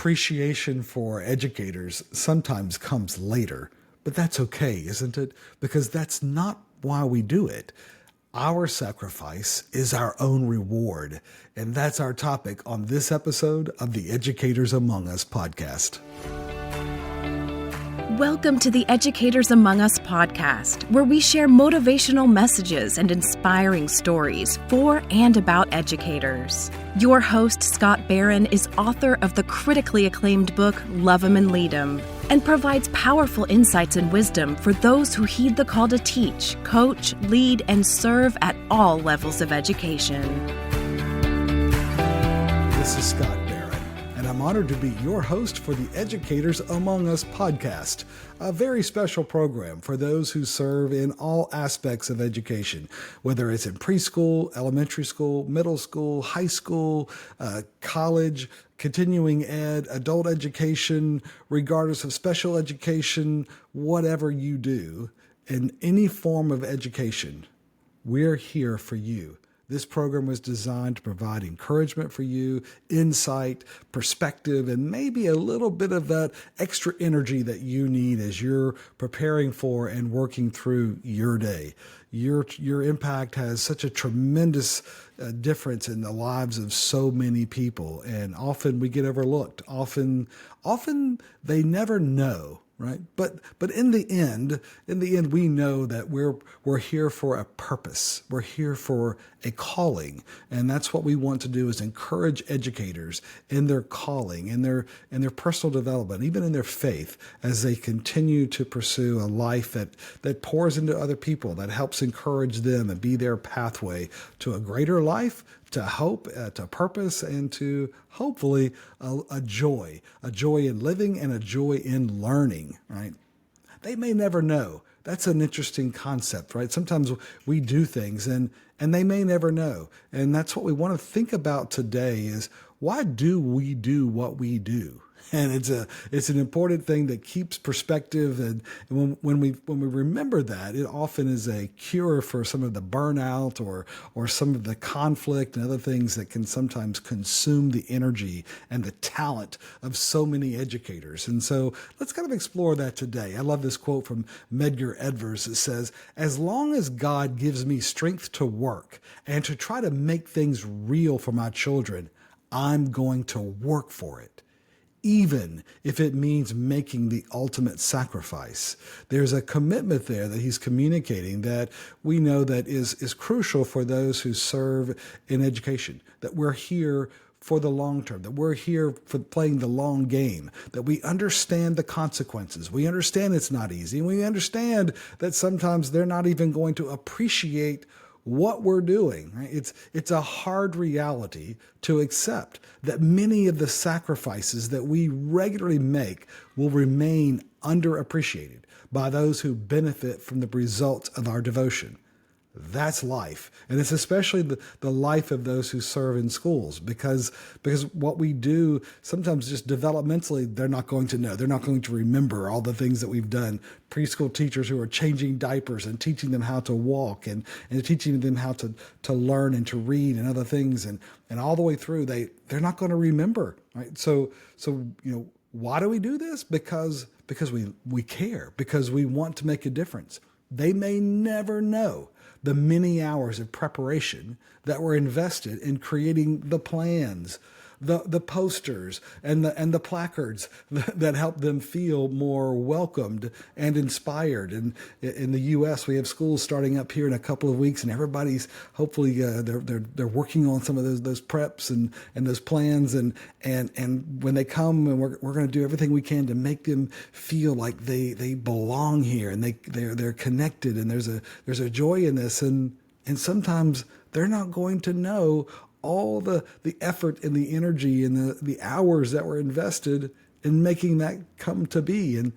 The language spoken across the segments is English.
appreciation for educators sometimes comes later, but that's okay, isn't it? Because that's not why we do it. Our sacrifice is our own reward, and that's our topic on this episode of the Educators Among Us podcast. Welcome to the Educators Among Us podcast, where we share motivational messages and inspiring stories for and about educators. Your host, Scott Barron, is author of the critically acclaimed book, Love 'Em and Lead 'Em, and provides powerful insights and wisdom for those who heed the call to teach, coach, lead, and serve at all levels of education. This is Scott Barron, and I'm honored to be your host for the Educators Among Us podcast, a very special program for those who serve in all aspects of education, whether it's in preschool, elementary school, middle school, high school, college, continuing ed, adult education, regardless of special education, whatever you do, in any form of education, we're here for you. This program was designed to provide encouragement for you, insight, perspective, and maybe a little bit of that extra energy that you need as you're preparing for and working through your day. Your impact has such a tremendous difference in the lives of so many people, and often we get overlooked. Often they never know. Right. But in the end, we know that we're here for a purpose. We're here for a calling. And that's what we want to do, is encourage educators in their calling, in their personal development, even in their faith, as they continue to pursue a life that pours into other people, that helps encourage them and be their pathway to a greater life, to hope, to purpose, and to hopefully a joy in living and a joy in learning, right? They may never know. That's an interesting concept, right? Sometimes we do things and they may never know. And that's what we want to think about today is, why do we do what we do? And it's an important thing that keeps perspective. And when we remember that, it often is a cure for some of the burnout or some of the conflict and other things that can sometimes consume the energy and the talent of so many educators. And so let's kind of explore that today. I love this quote from Medgar Evers. It says, "As long as God gives me strength to work and to try to make things real for my children, I'm going to work for it, even if it means making the ultimate sacrifice." There's a commitment there that he's communicating that we know that is crucial for those who serve in education, that we're here for the long term, that we're here for playing the long game, that we understand the consequences. We understand it's not easy, and we understand that sometimes they're not even going to appreciate what we're doing, right? It's a hard reality to accept that many of the sacrifices that we regularly make will remain underappreciated by those who benefit from the results of our devotion. That's life. And it's especially the life of those who serve in schools, because what we do sometimes just developmentally, they're not going to know. They're not going to remember all the things that we've done. Preschool teachers who are changing diapers and teaching them how to walk and teaching them how to learn and to read and other things. And all the way through, they're not going to remember, right? So why do we do this? Because we care, because we want to make a difference. They may never know the many hours of preparation that were invested in creating the plans, the posters, and the placards that help them feel more welcomed and inspired. And in the U.S., we have schools starting up here in a couple of weeks, and everybody's hopefully they're working on some of those preps and those plans. And when they come, and we're going to do everything we can to make them feel like they belong here, and they're connected, and there's a joy in this. And sometimes they're not going to know all the effort and the energy and the hours that were invested in making that come to be. And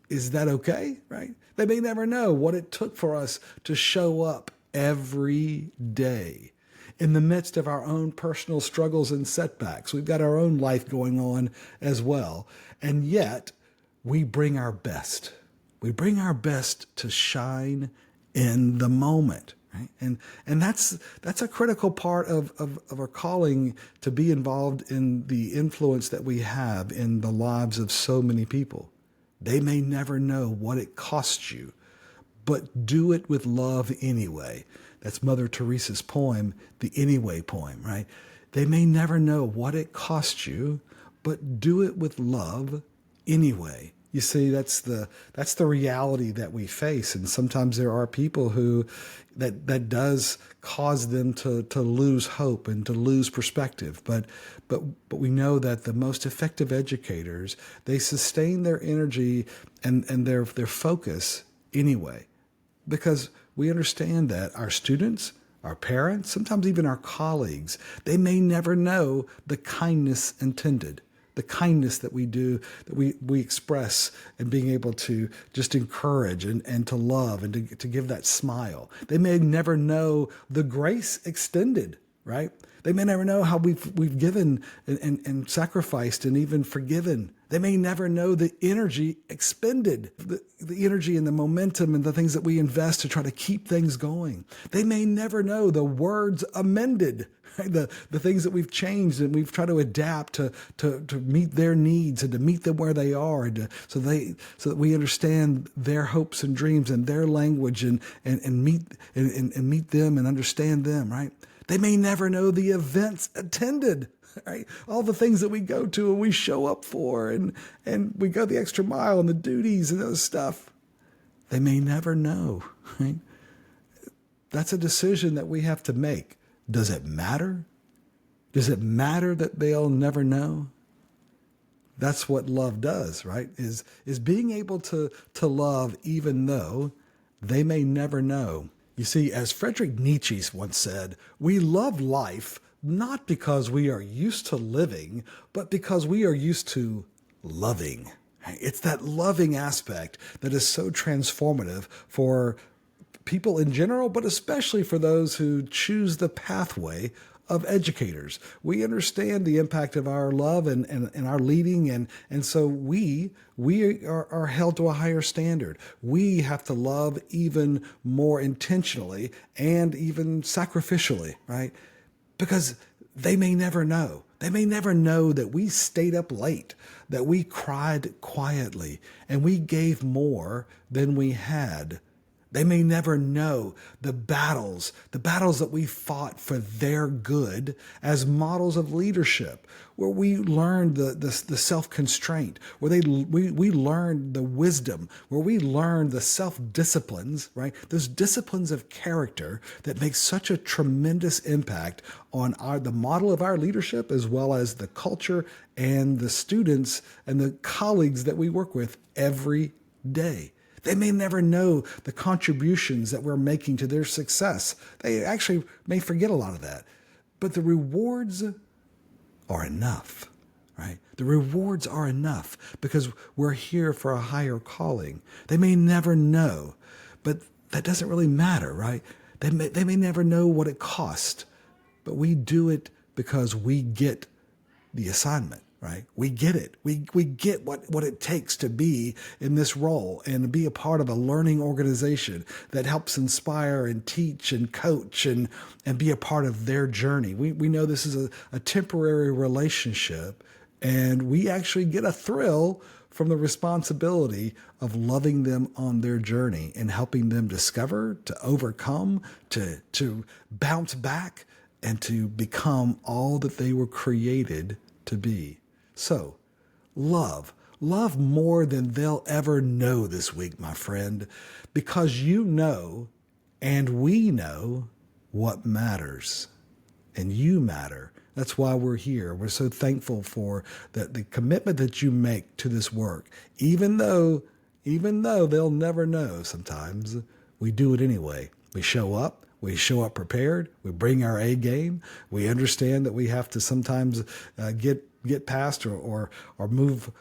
is that okay, right? They may never know what it took for us to show up every day in the midst of our own personal struggles and setbacks. We've got our own life going on as well. And yet we bring our best. We bring our best to shine in the moment, Right? And that's a critical part of our calling, to be involved in the influence that we have in the lives of so many people. They may never know what it costs you, but do it with love anyway. That's Mother Teresa's poem, the Anyway poem, right? They may never know what it costs you, but do it with love anyway. You see, that's the reality that we face. And sometimes there are people who that does cause them to lose hope and to lose perspective. But we know that the most effective educators, they sustain their energy and their focus anyway, because we understand that our students, our parents, sometimes even our colleagues, they may never know the kindness intended, the kindness that we do, that we express, and being able to just encourage and to love and to give that smile. They may never know the grace extended, right? They may never know how we've given and sacrificed and even forgiven. They may never know the energy expended, the energy and the momentum and the things that we invest to try to keep things going. They may never know the words amended, right? The things that we've changed and we've tried to adapt to meet their needs and to meet them where they are, and so that we understand their hopes and dreams and their language and meet them and understand them, right? They may never know the events attended, right? All the things that we go to and we show up for, and we go the extra mile and the duties and those stuff. They may never know, right? That's a decision that we have to make. Does it matter? Does it matter that they'll never know? That's what love does, right? Is being able to love even though they may never know. You see, as Friedrich Nietzsche once said, we love life not because we are used to living, but because we are used to loving. It's that loving aspect that is so transformative for people in general, but especially for those who choose the pathway of educators. We understand the impact of our love and our leading, and so we are held to a higher standard. We have to love even more intentionally and even sacrificially, right? Because they may never know. They may never know that we stayed up late, that we cried quietly, and we gave more than we had. They may never know the battles that we fought for their good as models of leadership, where we learned the self-constraint, where we learned the wisdom, where we learned the self-disciplines, right? Those disciplines of character that make such a tremendous impact on the model of our leadership, as well as the culture and the students and the colleagues that we work with every day. They may never know the contributions that we're making to their success. They actually may forget a lot of that. But the rewards are enough, right? The rewards are enough because we're here for a higher calling. They may never know, but that doesn't really matter, right? They may never know what it costs, but we do it because we get the assignment. Right? We get it. We get what it takes to be in this role and to be a part of a learning organization that helps inspire and teach and coach and be a part of their journey. We know this is a temporary relationship, and we actually get a thrill from the responsibility of loving them on their journey and helping them discover, to overcome, to bounce back, and to become all that they were created to be. So, love more than they'll ever know this week, my friend, because you know and we know what matters, and you matter. That's why we're here. We're so thankful for the commitment that you make to this work, even though they'll never know sometimes. We do it anyway. We show up prepared. We bring our A game. We understand that we have to sometimes get get past or move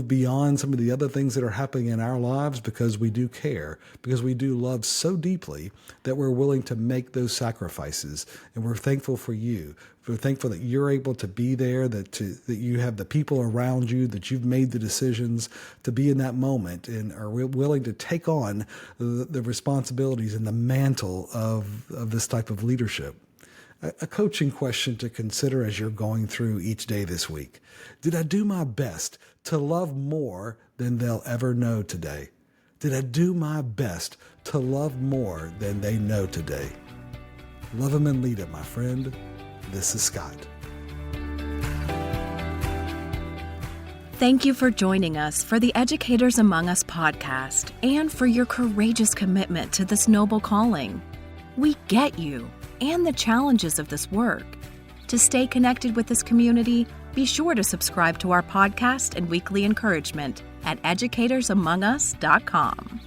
beyond some of the other things that are happening in our lives because we do care, because we do love so deeply that we're willing to make those sacrifices. And we're thankful for you. We're thankful that you're able to be there, that you have the people around you, that you've made the decisions to be in that moment and are willing to take on the responsibilities and the mantle of this type of leadership. A coaching question to consider as you're going through each day this week. Did I do my best to love more than they'll ever know today? Did I do my best to love more than they know today? Love them and lead them, my friend. This is Scott. Thank you for joining us for the Educators Among Us podcast and for your courageous commitment to this noble calling. We get you and the challenges of this work. To stay connected with this community, be sure to subscribe to our podcast and weekly encouragement at educatorsamongus.com.